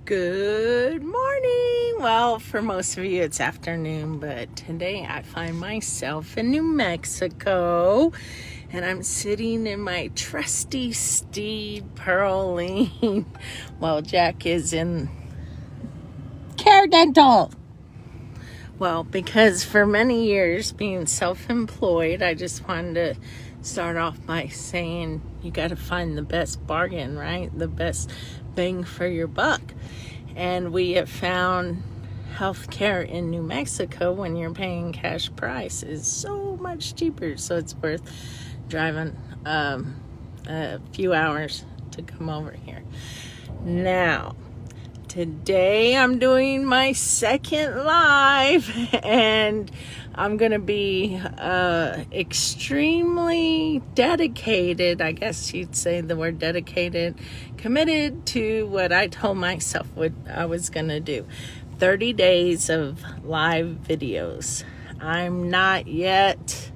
Good morning. Well, for most of you, it's afternoon, but today I find myself in New Mexico, and I'm sitting in my trusty steed, Pearline, while Jack is in care dental. Well, because for many years being self-employed, I just wanted to start off by saying you got to find the best bargain, right? The best bang for your buck. And we have found healthcare in New Mexico when you're paying cash price is so much cheaper. So it's worth driving a few hours to come over here. Now, today I'm doing my second live, and I'm going to be extremely dedicated, I guess you'd say the word dedicated, committed to what I told myself what I was going to do. 30 days of live videos. I'm not yet,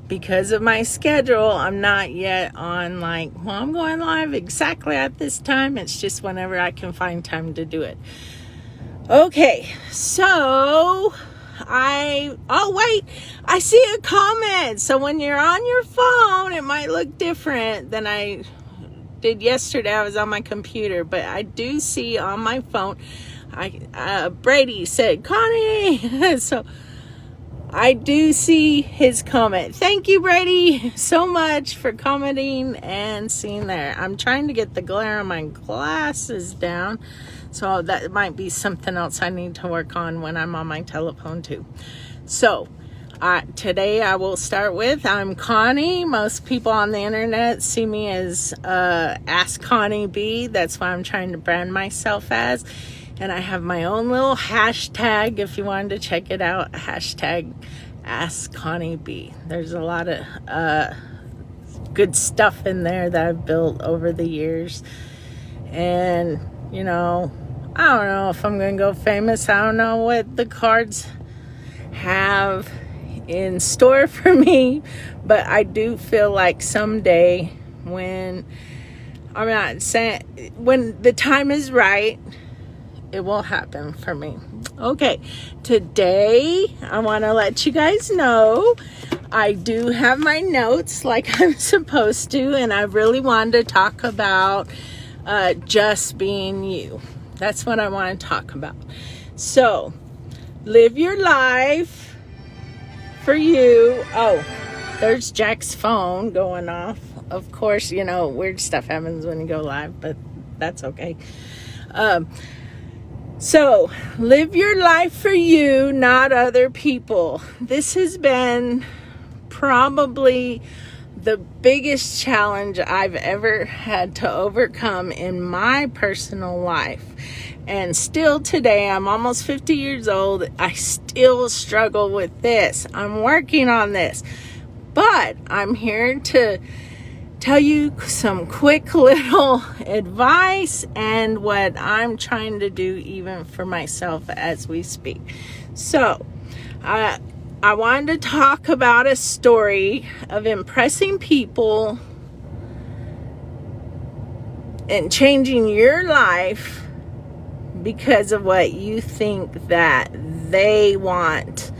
because of my schedule, I'm not yet on I'm going live exactly at this time. It's just whenever I can find time to do it. Okay, so I see a comment. So when you're on your phone, it might look different than I did yesterday. I was on my computer, but I do see on my phone, Brady said, Connie. So I do see his comment. Thank you, Brady, so much for commenting and seeing there. I'm trying to get the glare on my glasses down, so that might be something else I need to work on when I'm on my telephone too. So today I will start with, I'm Connie. Most people on the internet see me as Ask Connie B. That's what I'm trying to brand myself as. And I have my own little hashtag if you wanted to check it out. Hashtag Ask Connie B. There's a lot of good stuff in there that I've built over the years. And, I don't know if I'm going to go famous. I don't know what the cards have in store for me. But I do feel like someday when the time is right, it will happen for me. Okay, today I want to let you guys know I do have my notes like I'm supposed to, and I really wanted to talk about just being you. That's what I want to talk about. So, live your life for you. Oh, there's Jack's phone going off. Of course, weird stuff happens when you go live, but that's okay. So, live your life for you, not other people. This has been probably the biggest challenge I've ever had to overcome in my personal life. And still today, I'm almost 50 years old, I still struggle with this. I'm working on this. But I'm here to tell you some quick little advice and what I'm trying to do even for myself as we speak. So, I wanted to talk about a story of impressing people and changing your life because of what you think that they want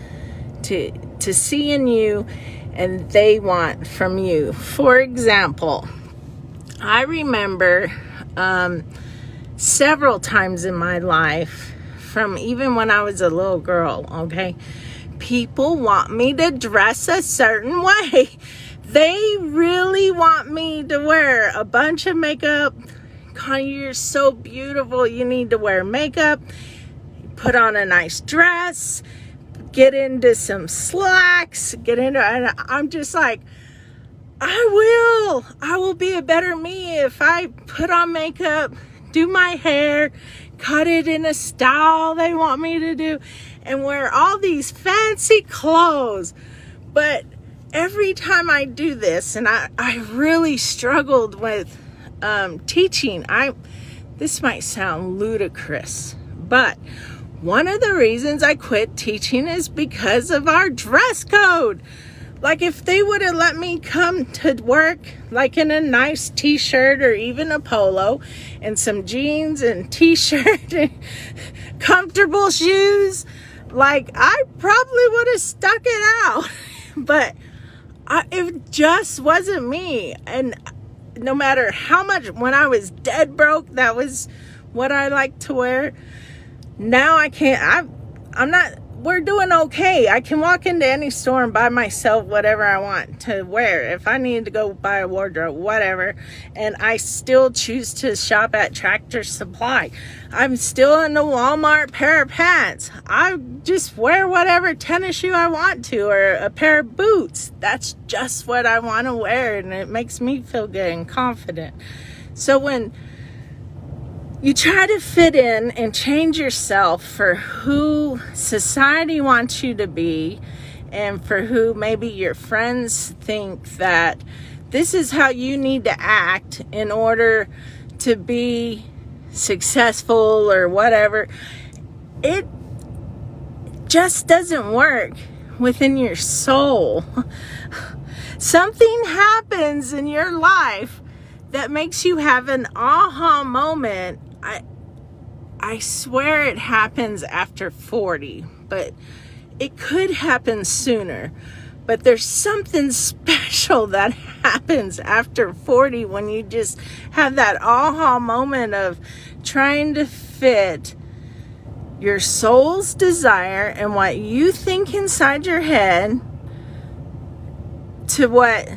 to see in you and they want from you. For example, I remember several times in my life, from even when I was a little girl, okay, people want me to dress a certain way. They really want me to wear a bunch of makeup. Connie, you're so beautiful. You need to wear makeup. Put on a nice dress. Get into some slacks, and I'm just like, I will be a better me if I put on makeup, do my hair, cut it in a style they want me to do, and wear all these fancy clothes. But every time I do this, and I really struggled with teaching. This might sound ludicrous, but one of the reasons I quit teaching is because of our dress code. Like if they would have let me come to work like in a nice t-shirt or even a polo and some jeans and t-shirt and comfortable shoes, like I probably would have stuck it out. But it just wasn't me. And no matter how much, when I was dead broke, that was what I liked to wear. Now I can't, I'm not, we're doing okay. I can walk into any store and buy myself whatever I want to wear. If I need to go buy a wardrobe, whatever. And I still choose to shop at Tractor Supply. I'm still in the Walmart pair of pants. I just wear whatever tennis shoe I want to, or a pair of boots. That's just what I want to wear, and it makes me feel good and confident. So when you try to fit in and change yourself for who society wants you to be, and for who maybe your friends think that this is how you need to act in order to be successful or whatever, it just doesn't work within your soul. Something happens in your life that makes you have an aha moment. I swear it happens after 40, but it could happen sooner. But there's something special that happens after 40 when you just have that aha moment of trying to fit your soul's desire and what you think inside your head to what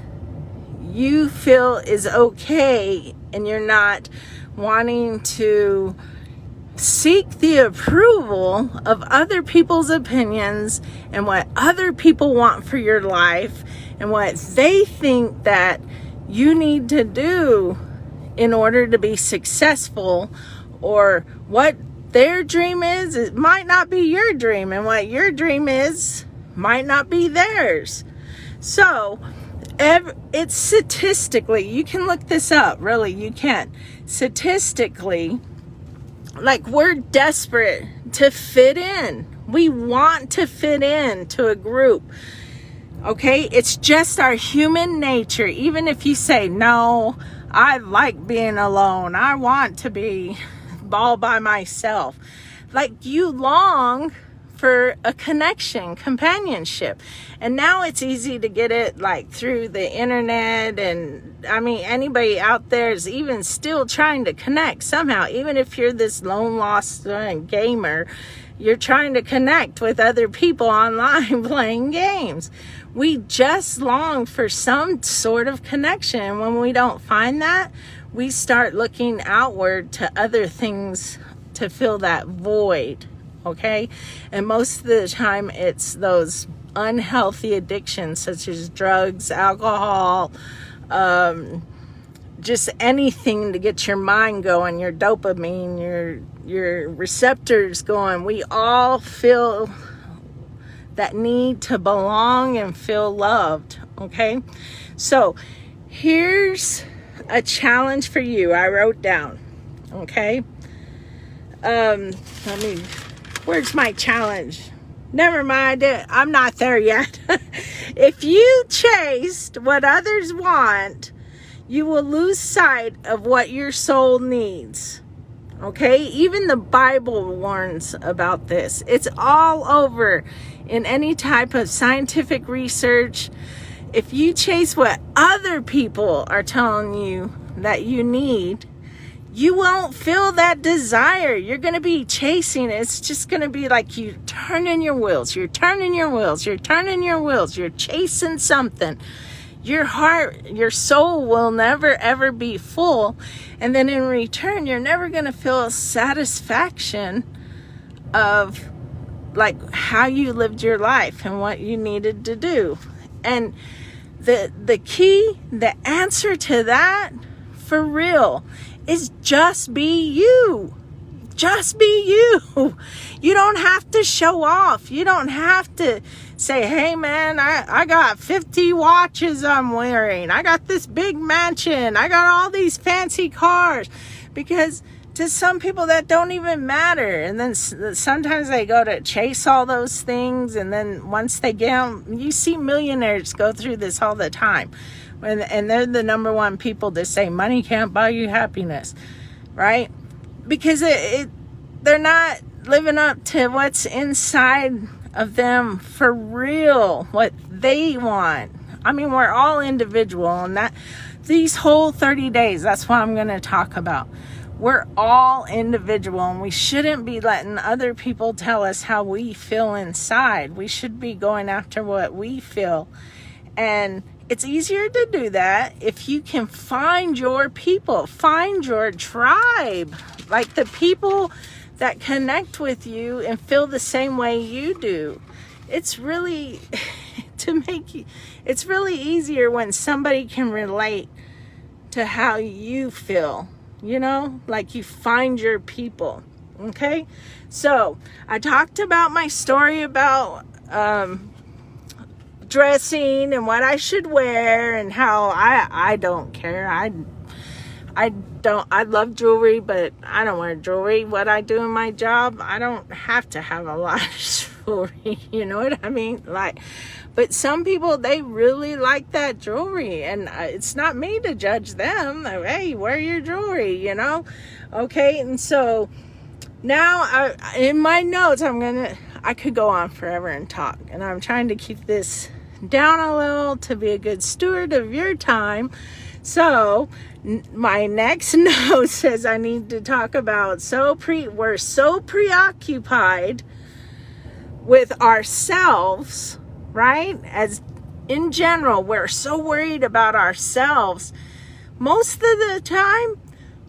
you feel is okay, and you're not wanting to seek the approval of other people's opinions and what other people want for your life and what they think that you need to do in order to be successful, or what their dream is. It might not be your dream, and what your dream is might not be theirs. So it's statistically, you can look this up, really, you can. Statistically, like, we're desperate to fit in. We want to fit in to a group. Okay? It's just our human nature. Even if you say, no, I like being alone. I want to be all by myself. Like, you long for a connection, companionship. And now it's easy to get it like through the internet, and I mean anybody out there is even still trying to connect somehow. Even if you're this lone lost gamer, you're trying to connect with other people online playing games. We just long for some sort of connection, and when we don't find that, we start looking outward to other things to fill that void. Okay? And most of the time it's those unhealthy addictions such as drugs, alcohol, just anything to get your mind going, your dopamine, your receptors going. We all feel that need to belong and feel loved. Okay? So here's a challenge for you. I wrote down. Okay? Where's my challenge? Never mind it. I'm not there yet. If you chased what others want, you will lose sight of what your soul needs. Okay? Even the Bible warns about this. It's all over in any type of scientific research. If you chase what other people are telling you that you need, you won't feel that desire. You're going to be chasing. It's just going to be like you turning your wheels. You're turning your wheels. You're turning your wheels. You're chasing something. Your heart, your soul will never, ever be full. And then in return, you're never going to feel a satisfaction of like how you lived your life and what you needed to do. And the key, the answer to that, for real, is just be you. Just be you. You don't have to show off. You don't have to say, hey man, I got 50 watches I'm wearing. I got this big mansion. I got all these fancy cars. Because to some people that don't even matter. And then sometimes they go to chase all those things, and then once they get them, you see millionaires go through this all the time, and they're the number one people to say money can't buy you happiness, right? Because they're not living up to what's inside of them for real, what they want. I mean, we're all individual, and that these whole 30 days, that's what I'm going to talk about. We're all individual, and we shouldn't be letting other people tell us how we feel inside. We should be going after what we feel. And it's easier to do that if you can find your people, find your tribe, like the people that connect with you and feel the same way you do. It's really it's really easier when somebody can relate to how you feel, like you find your people. Okay, so I talked about my story about dressing and what I should wear, and how I don't care. I love jewelry, but I don't wear jewelry. What I do in my job, I don't have to have a lot of jewelry. You know what I mean? But some people, they really like that jewelry, and it's not me to judge them. Hey, wear your jewelry, Okay, and so now in my notes, I could go on forever and talk, and I'm trying to keep this down a little to be a good steward of your time. So my next note says I need to talk about we're so preoccupied with ourselves, right? As in general, we're so worried about ourselves. Most of the time,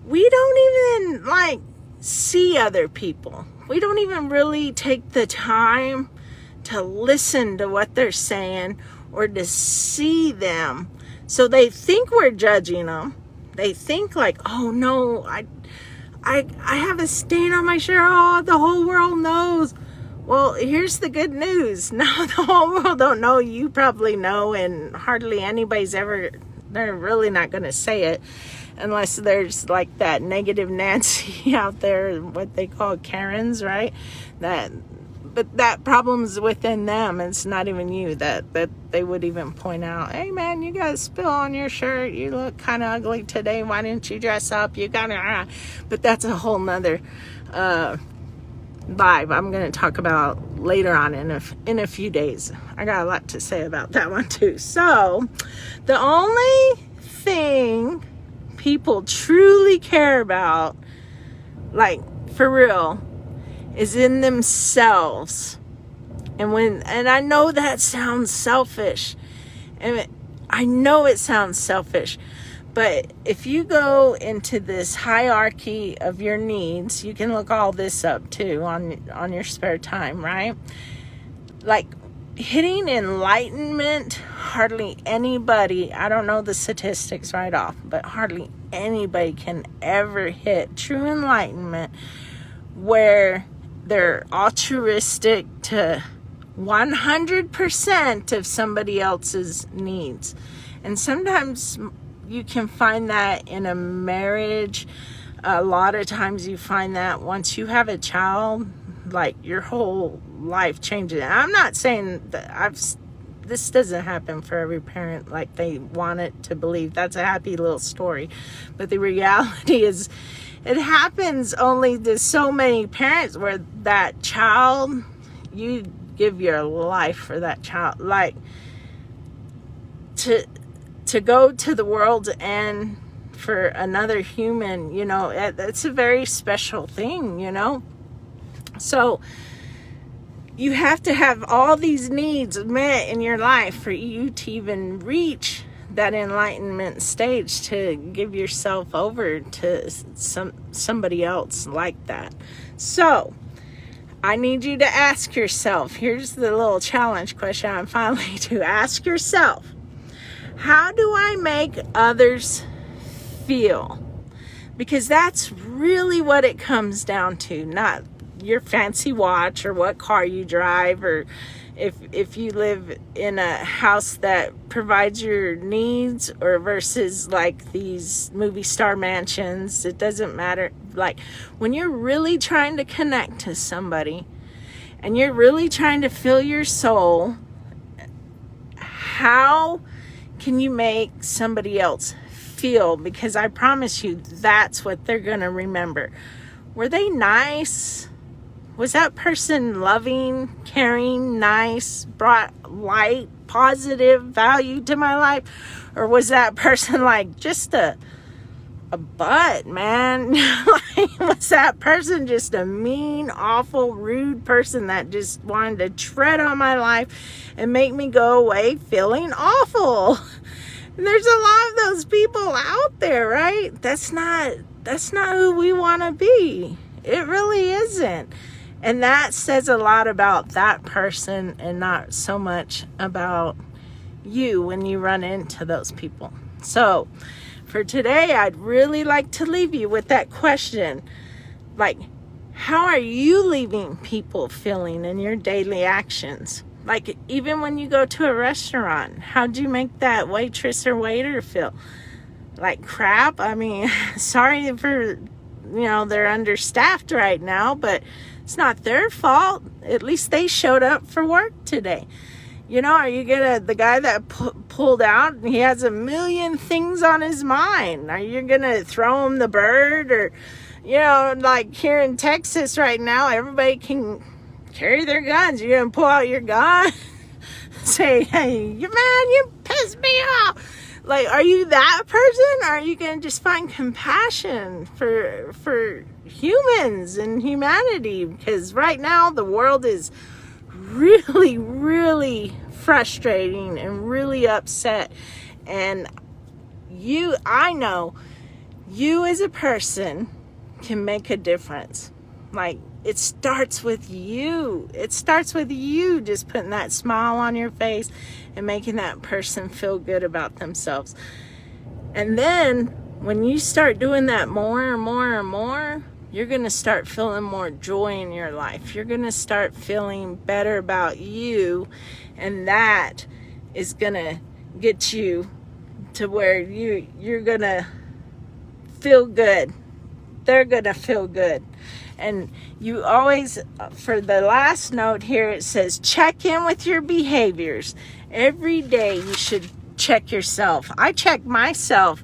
we don't even see other people. We don't even really take the time to listen to what they're saying or to see them. So they think we're judging them. They think oh no, I have a stain on my shirt. Oh, the whole world knows. Well, here's the good news. Now the whole world don't know. You probably know, and hardly anybody's they're really not going to say it unless there's that negative Nancy out there, what they call Karens, right? But that problem's within them. It's not even you that they would even point out, hey man, you got a spill on your shirt. You look kind of ugly today. Why didn't you dress up? You got to, but that's a whole nother vibe I'm going to talk about later on in a few days. I got a lot to say about that one too. So the only thing people truly care about, for real, is in themselves. And I know that sounds selfish, and I know it sounds selfish, but if you go into this hierarchy of your needs, you can look all this up too on your spare time, right? Hitting enlightenment, hardly anybody, I don't know the statistics right off, but hardly anybody can ever hit true enlightenment where they're altruistic to 100% of somebody else's needs. And sometimes you can find that in a marriage. A lot of times you find that once you have a child, your whole life changes. And I'm not saying that this doesn't happen for every parent they want it to believe. That's a happy little story. But the reality is, it happens only to so many parents where that child, you give your life for that child. To go to the world's end for another human, it's a very special thing, So you have to have all these needs met in your life for you to even reach that enlightenment stage, to give yourself over to somebody else like that. So I need you to ask yourself, here's the little challenge question I'm finally to ask yourself: how do I make others feel? Because that's really what it comes down to, not your fancy watch or what car you drive or if you live in a house that provides your needs, or versus like these movie star mansions. It doesn't matter. Like when you're really trying to connect to somebody and you're really trying to fill your soul, how can you make somebody else feel? Because I promise you, that's what they're going to remember. Were they nice? Was that person loving, caring, nice, brought light, positive value to my life? Or was that person like just a butt, man? Like, was that person just a mean, awful, rude person that just wanted to tread on my life and make me go away feeling awful? And there's a lot of those people out there, right? That's not who we want to be. It really isn't. And that says a lot about that person and not so much about you when you run into those people. So for today, I'd really like to leave you with that question. Like, how are you leaving people feeling in your daily actions? Like, even when you go to a restaurant, how'd you make that waitress or waiter feel? Like crap? I mean, sorry for, they're understaffed right now, but it's not their fault. At least they showed up for work today. Are you the guy that pulled out, he has a million things on his mind. Are you gonna throw him the bird? Or, like here in Texas right now, everybody can carry their guns. You're gonna pull out your gun? Say, hey, you pissed me off. Like, are you that person? Or are you gonna just find compassion for humans and humanity? Because right now the world is really, really frustrating and really upset. And I know you as a person can make a difference. Like, it starts with you. It starts with you just putting that smile on your face and making that person feel good about themselves. And then when you start doing that more and more and more, you're going to start feeling more joy in your life. You're going to start feeling better about you. And that is going to get you to where you're going to feel good. They're going to feel good. And you always, for the last note here, it says, check in with your behaviors. Every day you should check yourself. I check myself,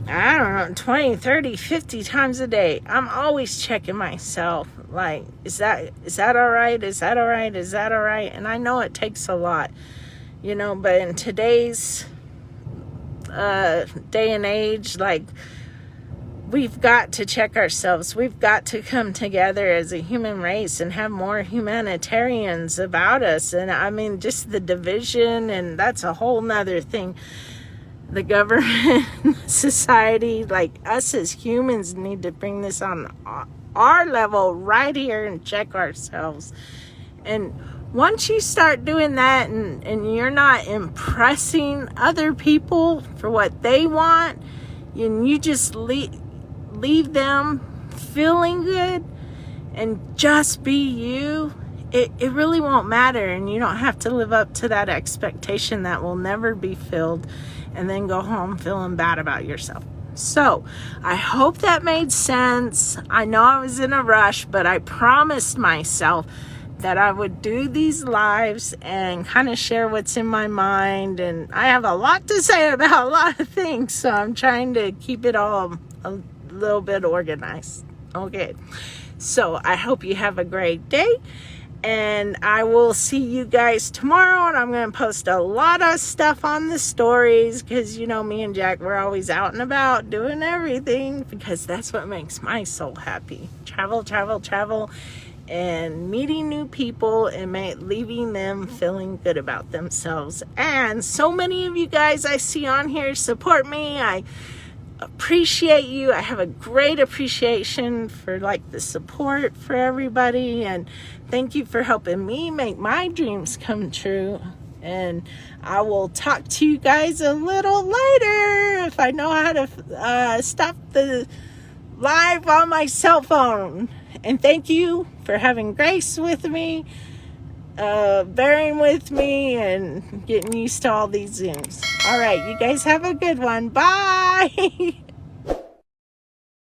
I don't know, 20, 30, 50 times a day. I'm always checking myself. Like, is that all right? Is that all right? Is that all right? And I know it takes a lot, but in today's day and age, like, we've got to check ourselves. We've got to come together as a human race and have more humanitarians about us. And I mean, just the division, and that's a whole nother thing. The government, society, like us as humans need to bring this on our level right here and check ourselves. And once you start doing that and you're not impressing other people for what they want, and you just leave them feeling good and just be you, it really won't matter. And you don't have to live up to that expectation that will never be filled and then go home feeling bad about yourself. So I hope that made sense. I know I was in a rush, but I promised myself that I would do these lives and kind of share what's in my mind. And I have a lot to say about a lot of things, so I'm trying to keep it all a little bit organized. Okay, so I hope you have a great day, and I will see you guys tomorrow. And I'm going to post a lot of stuff on the stories because, me and Jack, we're always out and about doing everything because that's what makes my soul happy. Travel, travel, travel, and meeting new people and leaving them feeling good about themselves. And so many of you guys I see on here support me. I appreciate you. I have a great appreciation for the support for everybody, and thank you for helping me make my dreams come true. And I will talk to you guys a little later if I know how to stop the live on my cell phone. And thank you for having grace with me. bearing with me and getting used to all these Zooms. All right, you guys have a good one. Bye.